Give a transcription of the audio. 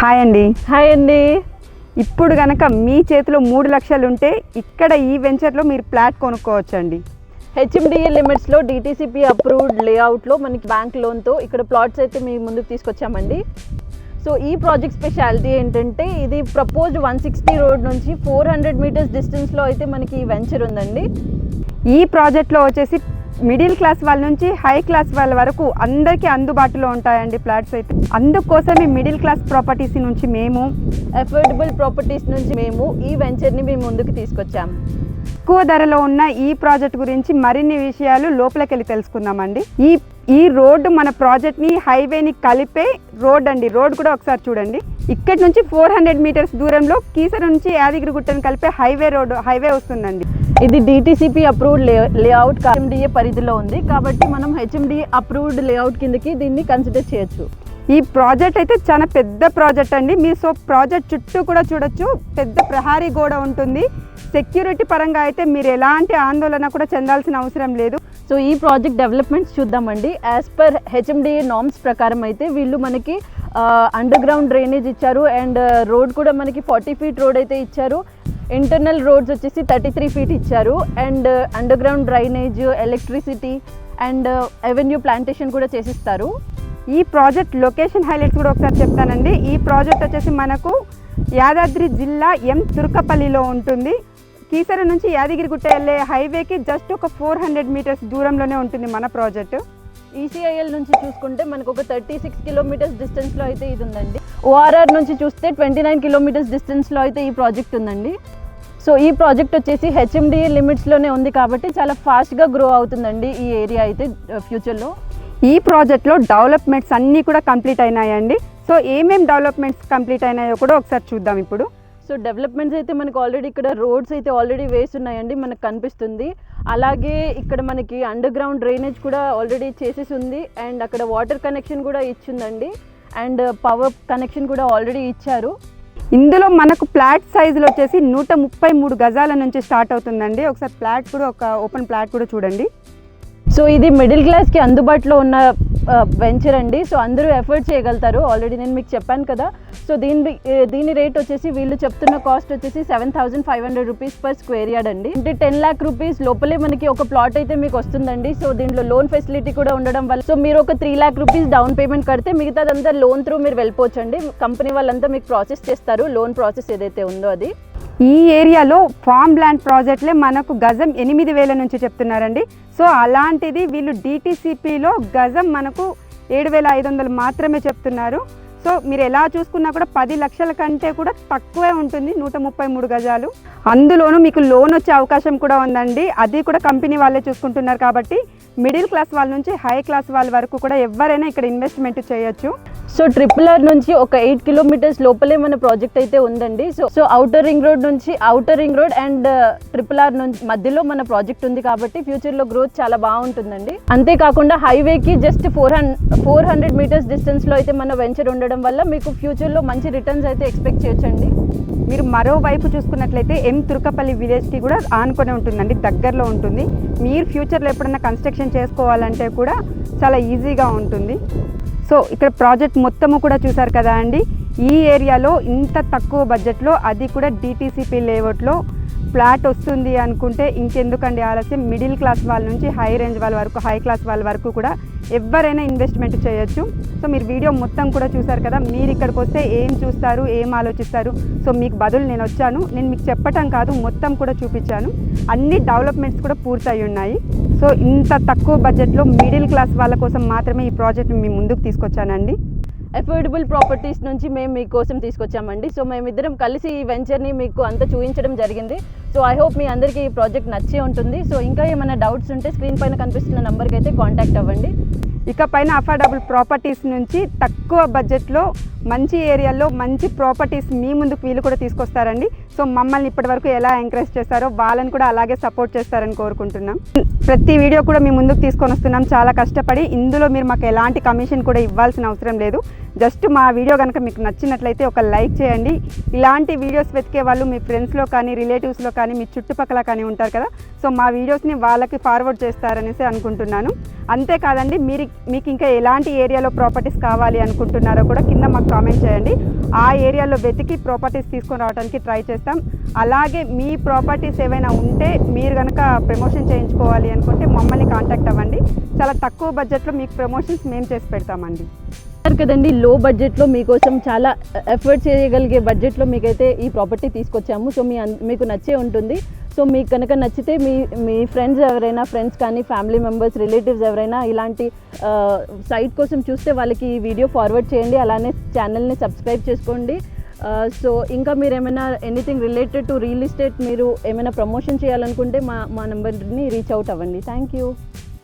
Hi అండి. Hi అండి. ఇప్పుడు కనుక మీ చేతిలో 3 లక్షలు ఉంటే ఇక్కడ ఈ వెంచర్లో మీరు ఫ్లాట్ కొనుక్కోవచ్చండి. హెచ్ఎండిఏ లిమిట్స్లో డిటిసిపి అప్రూవ్డ్ లేఅవుట్లో మనకి బ్యాంక్ లోన్తో ఇక్కడ ప్లాట్స్ అయితే మీ ముందుకు తీసుకొచ్చామండి. సో ఈ ప్రాజెక్ట్ స్పెషాలిటీ ఏంటంటే ఇది ప్రపోజ్డ్ 160 రోడ్ నుంచి 400 మీటర్స్ డిస్టెన్స్లో అయితే మనకి ఈ వెంచర్ ఉందండి. ఈ ప్రాజెక్ట్లో వచ్చేసి మిడిల్ క్లాస్ వాళ్ళ నుంచి హై క్లాస్ వాళ్ళ వరకు అందరికీ అందుబాటులో ఉంటాయండి ఫ్లాట్స్ అయితే. అందుకోసమే మిడిల్ క్లాస్ ప్రాపర్టీస్ నుంచి మేము అఫోర్డబుల్ ప్రాపర్టీస్ నుంచి మేము ఈ వెంచర్ని మీ ముందుకు తీసుకొచ్చాము. ఎక్కువ ధరలో ఉన్న ఈ ప్రాజెక్ట్ గురించి మరిన్ని విషయాలు లోపలికి వెళ్ళి తెలుసుకుందామండి. ఈ రోడ్డు మన ప్రాజెక్ట్ని హైవేని కలిపే రోడ్ అండి. రోడ్ కూడా ఒకసారి చూడండి. ఇక్కడి నుంచి 400 మీటర్స్ దూరంలో కీసర నుంచి యాదగిరిగుట్టను కలిపే హైవే వస్తుందండి. ఇది డిటిసిపి అప్రూవ్డ్ లేఅవుట్ హెచ్ఎండిఏ పరిధిలో ఉంది కాబట్టి మనం హెచ్ఎండిఏ అప్రూవ్డ్ లేఅవుట్ కిందకి దీన్ని కన్సిడర్ చేయొచ్చు. ఈ ప్రాజెక్ట్ అయితే చాలా పెద్ద ప్రాజెక్ట్ అండి. మీరు ప్రాజెక్ట్ చుట్టూ కూడా చూడొచ్చు. పెద్ద ప్రహారీ గోడ ఉంటుంది. సెక్యూరిటీ పరంగా అయితే మీరు ఎలాంటి ఆందోళన కూడా చెందాల్సిన అవసరం లేదు. సో ఈ ప్రాజెక్ట్ డెవలప్మెంట్స్ చూద్దామండి. యాజ్ పర్ హెచ్ఎండిఏ నార్మ్స్ ప్రకారం అయితే వీళ్ళు మనకి అండర్ గ్రౌండ్ డ్రైనేజ్ ఇచ్చారు అండ్ రోడ్ కూడా మనకి 40 ఫీట్ రోడ్ అయితే ఇచ్చారు. ఇంటర్నల్ రోడ్స్ వచ్చేసి 33 ఫీట్ ఇచ్చారు and under ground drainage, electricity and avenue plantation కూడా చేసిస్తారు. ఈ ప్రాజెక్ట్ లొకేషన్ హైలైట్స్ కూడా ఒకసారి చెప్తానండి. ఈ ప్రాజెక్ట్ వచ్చేసి మనకు యాదాద్రి జిల్లా తుర్కపల్లిలో ఉంటుంది. కీసర నుంచి యాదగిరిగుట్ట వెళ్ళే హైవేకి జస్ట్ ఒక 400 మీటర్స్ దూరంలోనే ఉంటుంది మన ప్రాజెక్టు. ఈసీఐఎల్ నుంచి చూసుకుంటే మనకు ఒక 36 కిలోమీటర్స్ డిస్టెన్స్లో అయితే ఇది ఉందండి. ఓఆర్ఆర్ నుంచి చూస్తే 29 కిలోమీటర్స్ డిస్టెన్స్లో అయితే ఈ ప్రాజెక్ట్ ఉందండి. సో ఈ ప్రాజెక్ట్ వచ్చేసి హెచ్ఎండిఏ లిమిట్స్లోనే ఉంది కాబట్టి చాలా ఫాస్ట్గా గ్రో అవుతుందండి ఈ ఏరియా అయితే ఫ్యూచర్లో. ఈ ప్రాజెక్ట్లో డెవలప్మెంట్స్ అన్నీ కూడా కంప్లీట్ అయినాయండి. సో ఏమేం డెవలప్మెంట్స్ కంప్లీట్ అయినాయో కూడా ఒకసారి చూద్దాం ఇప్పుడు. సో డెవలప్మెంట్స్ అయితే మనకు ఆల్రెడీ ఇక్కడ రోడ్స్ అయితే ఆల్రెడీ వేస్తున్నాయండి మనకు కనిపిస్తుంది. అలాగే ఇక్కడ మనకి అండర్ గ్రౌండ్ డ్రైనేజ్ కూడా ఆల్రెడీ చేసేసి ఉంది అండ్ అక్కడ వాటర్ కనెక్షన్ కూడా ఇచ్చిందండి అండ్ పవర్ కనెక్షన్ కూడా ఆల్రెడీ ఇచ్చారు. ఇందులో మనకు ఫ్లాట్ సైజులు వచ్చేసి 133 గజాల నుంచి స్టార్ట్ అవుతుందండి. ఒకసారి ఫ్లాట్ కూడా ఒక ఓపెన్ ఫ్లాట్ కూడా చూడండి. సో ఇది మిడిల్ క్లాస్కి అందుబాటులో ఉన్న వెంచర్ అండి. సో అందరూ ఎఫర్ట్ చేయగలుగుతారు. ఆల్రెడీ నేను మీకు చెప్పాను కదా. సో దీని రేట్ వచ్చేసి వీళ్ళు చెప్తున్న కాస్ట్ వచ్చేసి 7,500 రూపీస్ పర్ స్క్వేర్ యార్డ్ అండి. అంటే 10 lakh రూపీస్ లోపలే మనకి ఒక ప్లాట్ అయితే మీకు వస్తుందండి. సో దీంట్లో లోన్ ఫెసిలిటీ కూడా ఉండడం వల్ల సో మీరు ఒక 3 lakh రూపీస్ డౌన్ పేమెంట్ కడితే మిగతాదంతా లోన్ త్రూ మీరు వెళ్ళిపోవచ్చు అండి. కంపెనీ వాళ్ళంతా మీకు ప్రాసెస్ చేస్తారు లోన్ ప్రాసెస్ ఏదైతే ఉందో అది. ఈ ఏరియాలో ఫామ్ ల్యాండ్ ప్రాజెక్ట్లే మనకు గజం 8,000 నుంచి చెప్తున్నారండి. సో అలాంటిది వీళ్ళు డిటిసిపిలో గజం మనకు 7,500 మాత్రమే చెప్తున్నారు. సో మీరు ఎలా చూసుకున్నా కూడా 10 లక్షల కంటే కూడా తక్కువే ఉంటుంది 133 గజాలు. అందులోనూ మీకు లోన్ వచ్చే అవకాశం కూడా ఉందండి. అది కూడా కంపెనీ వాళ్ళే చూసుకుంటున్నారు కాబట్టి మిడిల్ క్లాస్ వాళ్ళ నుంచి హై క్లాస్ వాళ్ళ వరకు కూడా ఎవరైనా ఇక్కడ ఇన్వెస్ట్మెంట్ చేయొచ్చు. సో RRR నుంచి ఒక 8 కిలోమీటర్స్ లోపలే మన ప్రాజెక్ట్ అయితే ఉందండి. So outer ring road and RRR నుంచి మధ్యలో మన ప్రాజెక్ట్ ఉంది కాబట్టి ఫ్యూచర్లో గ్రోత్ చాలా బాగుంటుందండి. అంతేకాకుండా హైవేకి జస్ట్ 400 మీటర్స్ డిస్టెన్స్లో అయితే మన వెంచర్ ఉండడం వల్ల మీకు ఫ్యూచర్లో మంచి రిటర్న్స్ అయితే ఎక్స్పెక్ట్ చేయొచ్చండి. మీరు మరోవైపు చూసుకున్నట్లయితే తుర్కపల్లి విలేజ్కి కూడా ఆనుకొని ఉంటుందండి, దగ్గరలో ఉంటుంది. మీరు ఫ్యూచర్లో ఎప్పుడైనా కన్స్ట్రక్షన్ చేసుకోవాలంటే కూడా చాలా ఈజీగా ఉంటుంది. సో ఇక్కడ ప్రాజెక్ట్ మొత్తము కూడా చూసారు కదా అండి. ఈ ఏరియాలో ఇంత తక్కువ బడ్జెట్లో అది కూడా డిటిసిపి లేఅవుట్లో ఫ్లాట్ వస్తుంది అనుకుంటే ఇంకెందుకండి ఆలస్యం. మిడిల్ క్లాస్ వాళ్ళ నుంచి హై రేంజ్ వాళ్ళ వరకు హై క్లాస్ వాళ్ళ వరకు కూడా ఎవరైనా ఇన్వెస్ట్మెంట్ చేయొచ్చు. సో మీరు వీడియో మొత్తం కూడా చూసారు కదా. మీరు ఇక్కడికి వస్తే ఏం చూస్తారు, ఏం ఆలోచిస్తారు. సో మీకు బదులు నేను వచ్చాను. నేను మీకు చెప్పటం కాదు, మొత్తం కూడా చూపించాను. అన్ని డెవలప్మెంట్స్ కూడా పూర్తయి ఉన్నాయి. సో ఇంత తక్కువ బడ్జెట్లో మిడిల్ క్లాస్ వాళ్ళ కోసం మాత్రమే ఈ ప్రాజెక్ట్ని మీ ముందుకు తీసుకొచ్చానండి. అఫోర్డబుల్ ప్రాపర్టీస్ నుంచి మేము మీకోసం తీసుకొచ్చామండి. సో మేమిద్దరం కలిసి ఈ వెంచర్ని మీకు అంతా చూపించడం జరిగింది. సో ఐ హోప్ మీ అందరికీ ఈ ప్రాజెక్ట్ నచ్చే ఉంటుంది. సో ఇంకా ఏమైనా డౌట్స్ ఉంటే స్క్రీన్ పైన కనిపిస్తున్న నెంబర్కి అయితే కాంటాక్ట్ అవ్వండి. ఇకపైన అఫోర్డబుల్ ప్రాపర్టీస్ నుంచి తక్కువ బడ్జెట్లో మంచి ఏరియాలో మంచి ప్రాపర్టీస్ మీ ముందుకు వీళ్ళు కూడా తీసుకొస్తారండి. సో మమ్మల్ని ఇప్పటివరకు ఎలా ఎంకరేజ్ చేస్తారో వాళ్ళని కూడా అలాగే సపోర్ట్ చేస్తారని కోరుకుంటున్నాం. ప్రతి వీడియో కూడా మీ ముందుకు తీసుకొని వస్తున్నాం చాలా కష్టపడి. ఇందులో మీరు మాకు ఎలాంటి కమిషన్ కూడా ఇవ్వాల్సిన అవసరం లేదు. జస్ట్ మా వీడియో కనుక మీకు నచ్చినట్లయితే ఒక లైక్ చేయండి. ఇలాంటి వీడియోస్ వెతికే వాళ్ళు మీ ఫ్రెండ్స్లో కానీ రిలేటివ్స్లో కానీ మీ చుట్టుపక్కల కానీ ఉంటారు కదా, సో మా వీడియోస్ని వాళ్ళకి ఫార్వర్డ్ చేస్తారనేసి అనుకుంటున్నాను. అంతేకాదండి, మీకు ఇంకా ఎలాంటి ఏరియాలో ప్రాపర్టీస్ కావాలి అనుకుంటున్నారో కూడా కింద మాకు కామెంట్ చేయండి. ఆ ఏరియాలో వెతికి ప్రాపర్టీస్ తీసుకొని రావడానికి ట్రై చేస్తాం. అలాగే మీ ప్రాపర్టీస్ ఏవైనా ఉంటే మీరు కనుక ప్రమోషన్ చేయించుకోవాలి అనుకుంటే మమ్మల్ని కాంటాక్ట్ అవ్వండి. చాలా తక్కువ బడ్జెట్లో మీకు ప్రమోషన్స్ మేము చేసి పెడతామండి. కదండి, లో బడ్జెట్లో మీకోసం చాలా ఎఫర్ట్ చేయగలిగే బడ్జెట్లో మీకైతే ఈ ప్రాపర్టీ తీసుకొచ్చాము. సో మీకు నచ్చే ఉంటుంది. సో మీకు కనుక నచ్చితే మీ ఫ్రెండ్స్ ఎవరైనా, ఫ్రెండ్స్ కానీ ఫ్యామిలీ మెంబర్స్, రిలేటివ్స్ ఎవరైనా ఇలాంటి సైట్ కోసం చూస్తే వాళ్ళకి ఈ వీడియో ఫార్వర్డ్ చేయండి. అలానే ఛానల్ని సబ్స్క్రైబ్ చేసుకోండి. సో ఇంకా మీరు ఏమైనా anything related to real estate మీరు ఏమైనా ప్రమోషన్ చేయాలనుకుంటే మా నెంబర్ని రీచ్ అవుట్ అవ్వండి. Thank you.